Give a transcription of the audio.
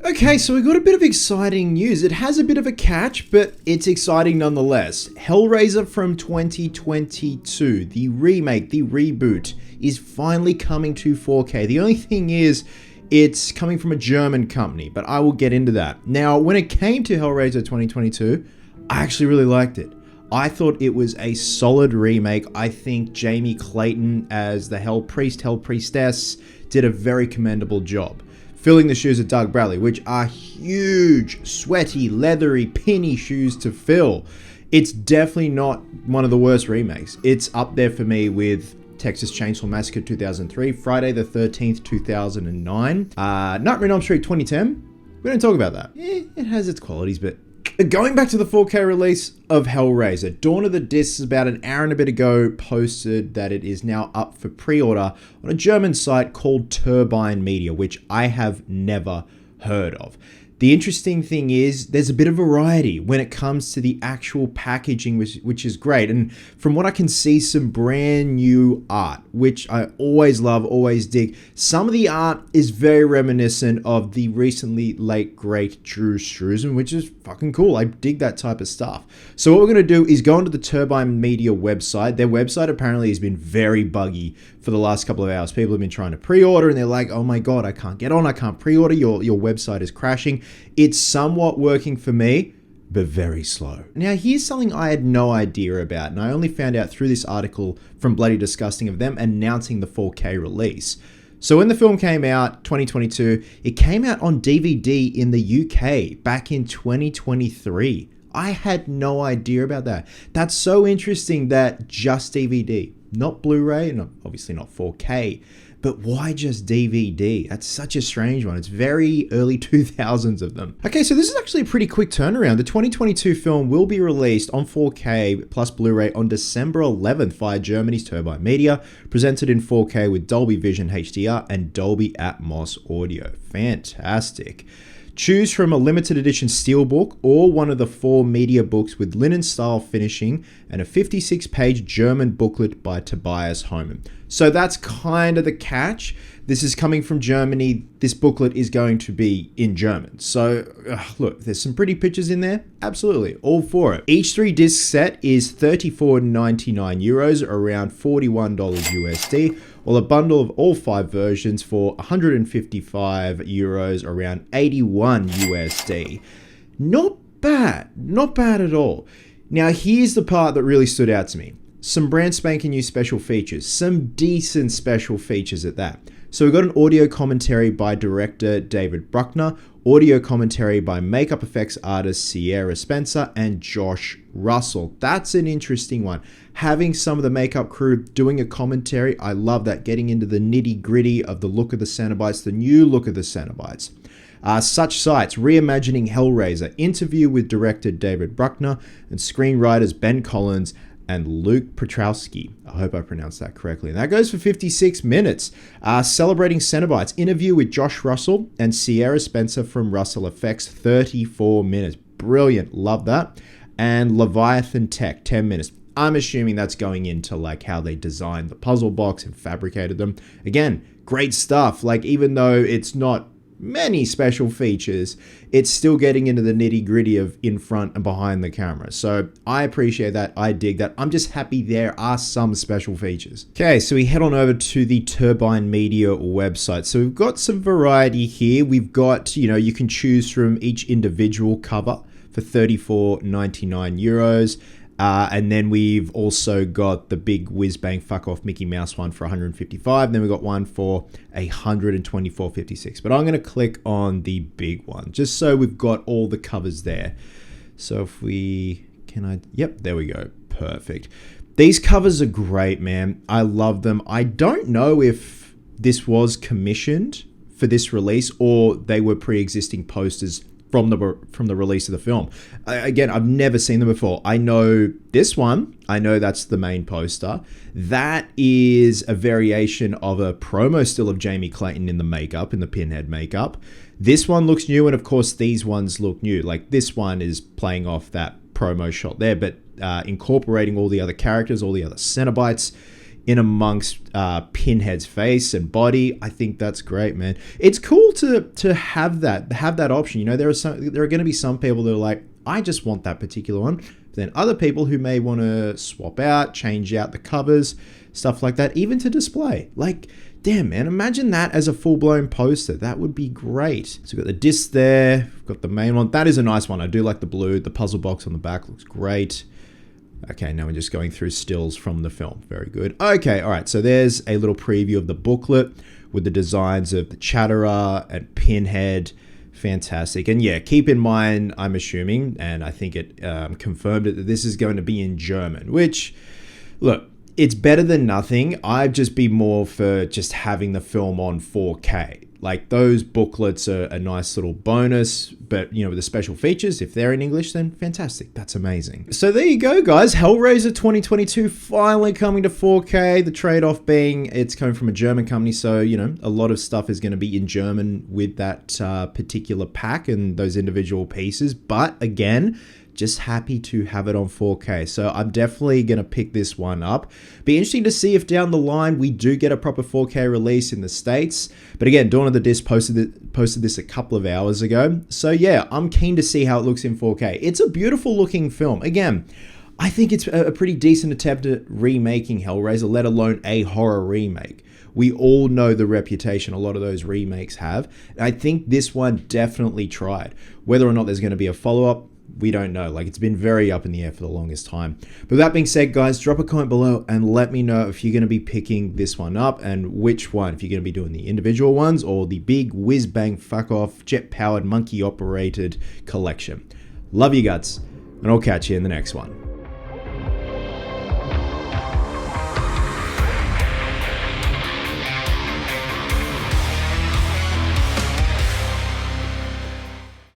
Okay, so we got a bit of exciting news. It has a bit of a catch, but it's exciting nonetheless. Hellraiser from 2022, the remake, the reboot, is finally coming to 4K. The only thing is, it's coming from a German company, but I will get into that. Now, when it came to Hellraiser 2022, I actually really liked it. I thought it was a solid remake. I think Jamie Clayton as the Hell Priest, Hell Priestess did a very commendable job. Filling the shoes of Doug Bradley, which are huge, sweaty, leathery, pinny shoes to fill. It's definitely not one of the worst remakes. It's up there for me with Texas Chainsaw Massacre 2003, Friday the 13th, 2009, Nightmare on Elm Street 2010. We don't talk about that. It has its qualities, but going back to the 4K release of Hellraiser, Dawn of the Discs about an hour and a bit ago posted that it is now up for pre-order on a German site called Turbine Media, which I have never heard of. The interesting thing is there's a bit of variety when it comes to the actual packaging, which is great. And from what I can see, some brand new art, which I always love, always dig. Some of the art is very reminiscent of the recently late great Drew Struzan, which is fucking cool. I dig that type of stuff. So what we're going to do is go onto the Turbine Media website. Their website apparently has been very buggy for the last couple of hours. People have been trying to pre-order and they're like, oh my God, I can't get on. I can't pre-order. Your website is crashing. It's somewhat working for me, but very slow. Now, here's something I had no idea about, and I only found out through this article from Bloody Disgusting of them announcing the 4K release. So when the film came out, 2022, it came out on DVD in the UK back in 2023. I had no idea about that. That's so interesting that just DVD, not Blu-ray, and obviously not 4K, but why just DVD? That's such a strange one. It's very early 2000s of them. Okay, so this is actually a pretty quick turnaround. The 2022 film will be released on 4K plus Blu-ray on December 11th via Germany's Turbine Media, presented in 4K with Dolby Vision HDR and Dolby Atmos audio. Fantastic. Choose from a limited edition steelbook or one of the 4 media books with linen style finishing and a 56-page German booklet by Tobias Homan. So that's kind of the catch. This is coming from Germany. This booklet is going to be in German. So look, there's some pretty pictures in there. Absolutely, all for it. Each 3-disc set is €34.99, around $41 USD, while a bundle of all 5 versions for €155, around 81 USD. Not bad at all. Now here's the part that really stood out to me. Some brand spanking new special features, some decent special features at that. So we've got an audio commentary by director David Bruckner, audio commentary by makeup effects artist Sierra Spencer and Josh Russell. That's an interesting one. Having some of the makeup crew doing a commentary, I love that, getting into the nitty gritty of the look of the Cenobites, the new look of the Cenobites. Such sites: Reimagining Hellraiser, interview with director David Bruckner and screenwriters Ben Collins and Luke Petrowski. I hope I pronounced that correctly. And that goes for 56 minutes. Celebrating Cenobites, interview with Josh Russell and Sierra Spencer from Russell Effects, 34 minutes. Brilliant, love that. And Leviathan Tech, 10 minutes. I'm assuming that's going into like how they designed the puzzle box and fabricated them. Again, great stuff. Like, even though it's not many special features, it's still getting into the nitty gritty of in front and behind the camera. So I appreciate that. I dig that. I'm just happy there are some special features. Okay, so we head on over to the Turbine Media website. So we've got some variety here. We've got, you can choose from each individual cover for €34.99. And then we've also got the big whiz bang fuck off Mickey Mouse one for $155. And then we've got one for $124.56. But I'm going to click on the big one just so we've got all the covers there. So if yep, there we go. Perfect. These covers are great, man. I love them. I don't know if this was commissioned for this release or they were pre-existing posters from the release of the film. Again, I've never seen them before. I know this one. I know that's the main poster. That is a variation of a promo still of Jamie Clayton in the pinhead makeup. This one looks new, and of course these ones look new. Like, this one is playing off that promo shot there, but incorporating all the other characters, all the other Cenobites. in amongst Pinhead's face and body. I think that's great, man. It's cool to have that option. You know, there are going to be some people that are like, I just want that particular one. But then other people who may want to swap out, change out the covers, stuff like that, even to display. Like, damn, man, imagine that as a full-blown poster. That would be great. So we've got the disc there. We've got the main one. That is a nice one. I do like the blue. The puzzle box on the back looks great. Okay, now we're just going through stills from the film. Very good. Okay, all right. So there's a little preview of the booklet with the designs of the Chatterer and Pinhead. Fantastic. And yeah, keep in mind, I'm assuming, and I think it confirmed it, that this is going to be in German, which, look, it's better than nothing. I'd just be more for just having the film on 4K. Like, those booklets are a nice little bonus, but, you know, with the special features, if they're in English, then fantastic. That's amazing. So there you go, guys. Hellraiser 2022 finally coming to 4K. The trade-off being it's coming from a German company, so, you know, a lot of stuff is going to be in German with that particular pack and those individual pieces. But again, just happy to have it on 4K. So I'm definitely going to pick this one up. Be interesting to see if down the line we do get a proper 4K release in the States. But again, Dawn of the Disc posted this a couple of hours ago. So yeah, I'm keen to see how it looks in 4K. It's a beautiful looking film. Again, I think it's a pretty decent attempt at remaking Hellraiser, let alone a horror remake. We all know the reputation a lot of those remakes have. I think this one definitely tried. Whether or not there's going to be a follow-up, we don't know. Like, it's been very up in the air for the longest time. But that being said, guys, drop a comment below and let me know if you're going to be picking this one up and which one. If you're going to be doing the individual ones or the big whiz bang fuck off jet powered monkey operated collection. Love you guts, and I'll catch you in the next one.